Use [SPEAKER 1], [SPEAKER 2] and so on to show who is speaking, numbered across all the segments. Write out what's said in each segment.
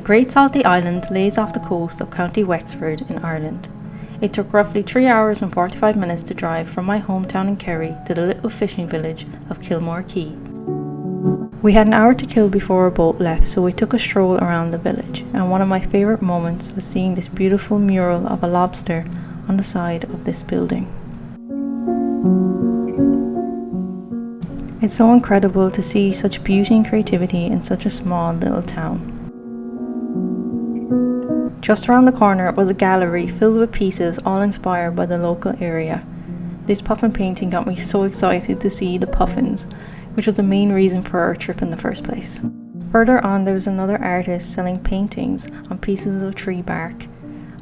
[SPEAKER 1] Great Saltee Island lays off the coast of County Wexford in Ireland. It took roughly 3 hours and 45 minutes to drive from my hometown in Kerry to the little fishing village of Kilmore Quay. We had an hour to kill before our boat left, so we took a stroll around the village, and one of my favourite moments was seeing this beautiful mural of a lobster on the side of this building. It's so incredible to see such beauty and creativity in such a small little town. Just around the corner was a gallery filled with pieces all inspired by the local area. This puffin painting got me so excited to see the puffins, which was the main reason for our trip in the first place. Further on, there was another artist selling paintings on pieces of tree bark,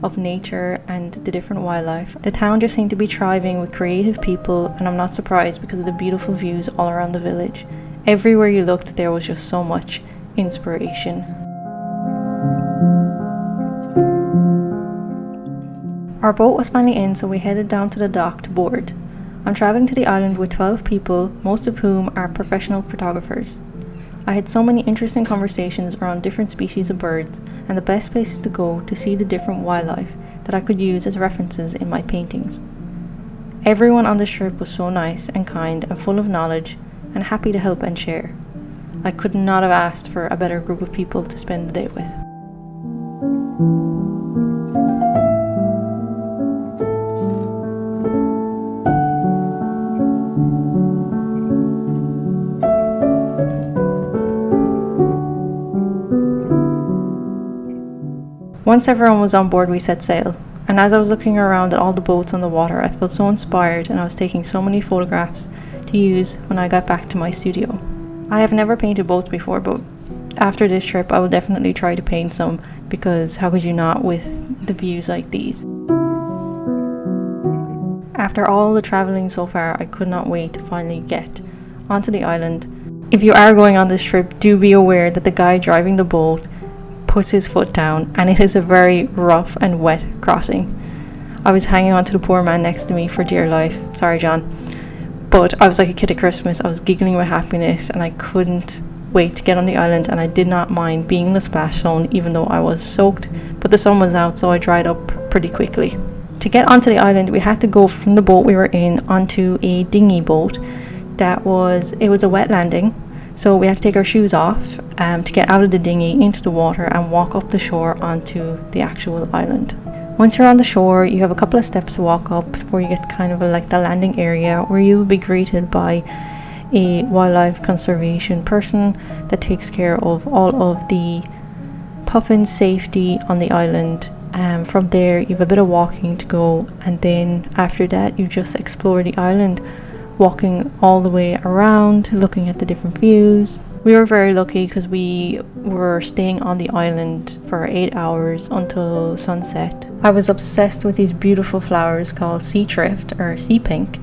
[SPEAKER 1] of nature and the different wildlife. The town just seemed to be thriving with creative people, and I'm not surprised because of the beautiful views all around the village. Everywhere you looked, there was just so much inspiration. Our boat was finally in, so we headed down to the dock to board. I'm traveling to the island with 12 people, most of whom are professional photographers. I had so many interesting conversations around different species of birds and the best places to go to see the different wildlife that I could use as references in my paintings. Everyone on this trip was so nice and kind and full of knowledge and happy to help and share. I could not have asked for a better group of people to spend the day with. Once everyone was on board, we set sail, and as I was looking around at all the boats on the water, I felt so inspired, and I was taking so many photographs to use when I got back to my studio. I have never painted boats before, but after this trip I will definitely try to paint some, because how could you not with the views like these? After all the travelling so far, I could not wait to finally get onto the island. If you are going on this trip, do be aware that the guy driving the boat puts his foot down, and it is a very rough and wet crossing. I was hanging on to the poor man next to me for dear life. Sorry, John. But I was like a kid at Christmas. I was giggling with happiness, and I couldn't wait to get on the island, and I did not mind being in the splash zone even though I was soaked, but the sun was out, so I dried up pretty quickly. To get onto the island, we had to go from the boat we were in onto a dinghy boat. It was a wet landing, so we had to take our shoes off to get out of the dinghy into the water and walk up the shore onto the actual island. Once you're on the shore, you have a couple of steps to walk up before you get kind of like the landing area, where you will be greeted by a wildlife conservation person that takes care of all of the puffin safety on the island. From there, you have a bit of walking to go, and then after that you just explore the island, walking all the way around, looking at the different views. We were very lucky because we were staying on the island for 8 hours until sunset. I was obsessed with these beautiful flowers called sea thrift or sea pink.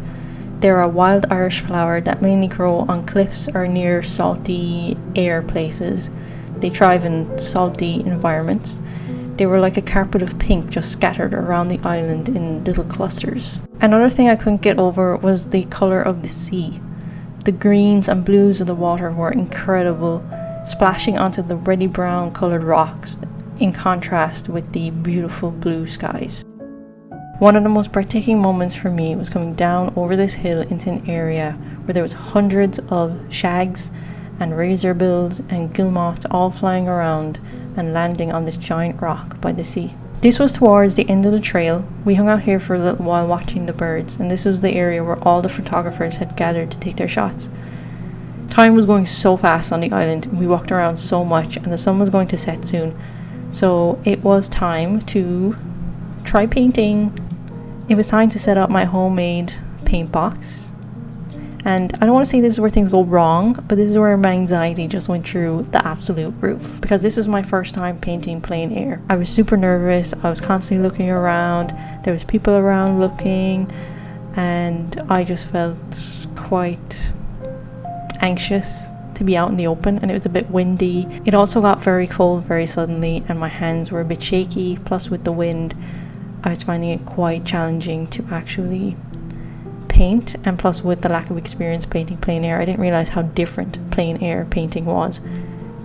[SPEAKER 1] They're a wild Irish flower that mainly grow on cliffs or near salty air places. They thrive in salty environments. They were like a carpet of pink just scattered around the island in little clusters. Another thing I couldn't get over was the colour of the sea. The greens and blues of the water were incredible, splashing onto the reddy brown coloured rocks in contrast with the beautiful blue skies. One of the most breathtaking moments for me was coming down over this hill into an area where there was hundreds of shags and razorbills and guillemots all flying around and landing on this giant rock by the sea. This was towards the end of the trail. We hung out here for a little while watching the birds, and this was the area where all the photographers had gathered to take their shots. Time was going so fast on the island, and we walked around so much, and the sun was going to set soon. So it was time to try painting. It was time to set up my homemade paint box. And I don't want to say this is where things go wrong, but this is where my anxiety just went through the absolute roof, because this was my first time painting plein air. I was super nervous. I was constantly looking around. There was people around looking, and I just felt quite anxious to be out in the open, and it was a bit windy. It also got very cold very suddenly, and my hands were a bit shaky. Plus with the wind, I was finding it quite challenging to actually paint, and plus with the lack of experience painting plein air, I didn't realize how different plein air painting was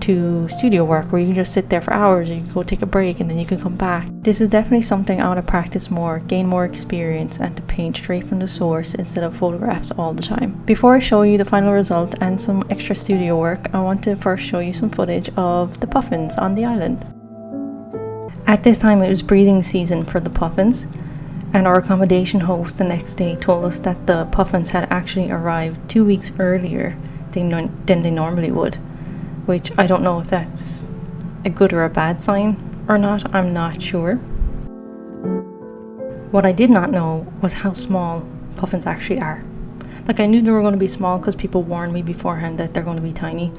[SPEAKER 1] to studio work where you can just sit there for hours, or you can go take a break and then you can come back. This is definitely something I want to practice more, gain more experience, and to paint straight from the source instead of photographs all the time. Before I show you the final result and some extra studio work, I want to first show you some footage of the puffins on the island. At this time it was breeding season for the puffins, and our accommodation host the next day told us that the puffins had actually arrived 2 weeks earlier than they normally would, which I don't know if that's a good or a bad sign or not, I'm not sure. What I did not know was how small puffins actually are. Like, I knew they were going to be small because people warned me beforehand that they're going to be tiny,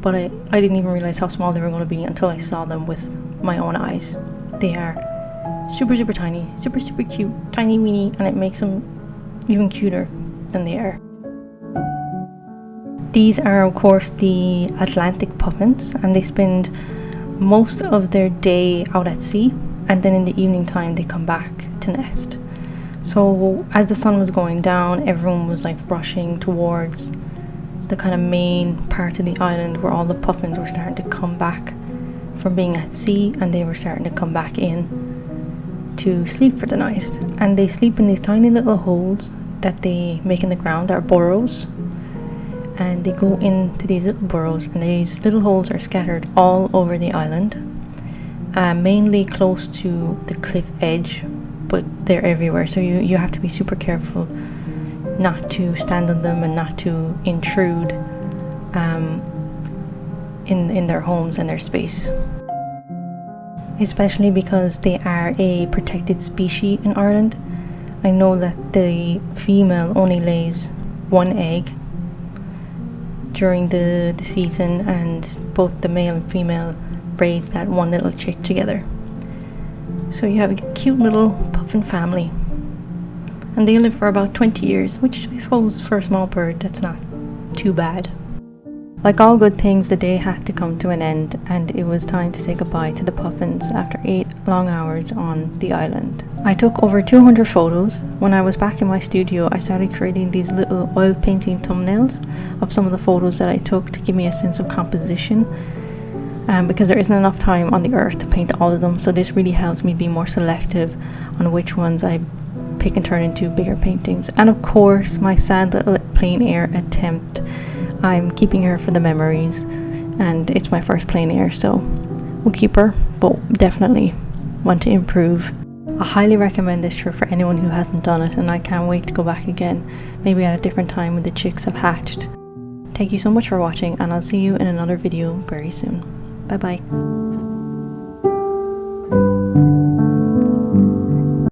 [SPEAKER 1] but I didn't even realize how small they were going to be until I saw them with my own eyes. They are super tiny, super cute, tiny weeny, and it makes them even cuter than they are. These are of course the Atlantic puffins, and they spend most of their day out at sea, and then in the evening time they come back to nest. So as the sun was going down, everyone was like rushing towards the kind of main part of the island where all the puffins were starting to come back from being at sea, and they were starting to come back in to sleep for the night. And they sleep in these tiny little holes that they make in the ground. They're burrows, and they go into these little burrows, and these little holes are scattered all over the island, mainly close to the cliff edge, but they're everywhere, so you have to be super careful not to stand on them and not to intrude in their homes and their space, especially because they are a protected species in Ireland. I know that the female only lays one egg during the season, and both the male and female braids that one little chick together. So you have a cute little puffin family, and they live for about 20 years, which I suppose for a small bird that's not too bad. Like all good things, the day had to come to an end, and it was time to say goodbye to the puffins after 8 long hours on the island. I took over 200 photos. When I was back in my studio, I started creating these little oil painting thumbnails of some of the photos that I took to give me a sense of composition, because there isn't enough time on the earth to paint all of them, so this really helps me be more selective on which ones I pick and turn into bigger paintings. And of course, my sad little plein air attempt, I'm keeping her for the memories, and it's my first plein air, so we'll keep her, but definitely want to improve. I highly recommend this trip for anyone who hasn't done it, and I can't wait to go back again, maybe at a different time when the chicks have hatched. Thank you so much for watching, and I'll see you in another video very soon. Bye bye.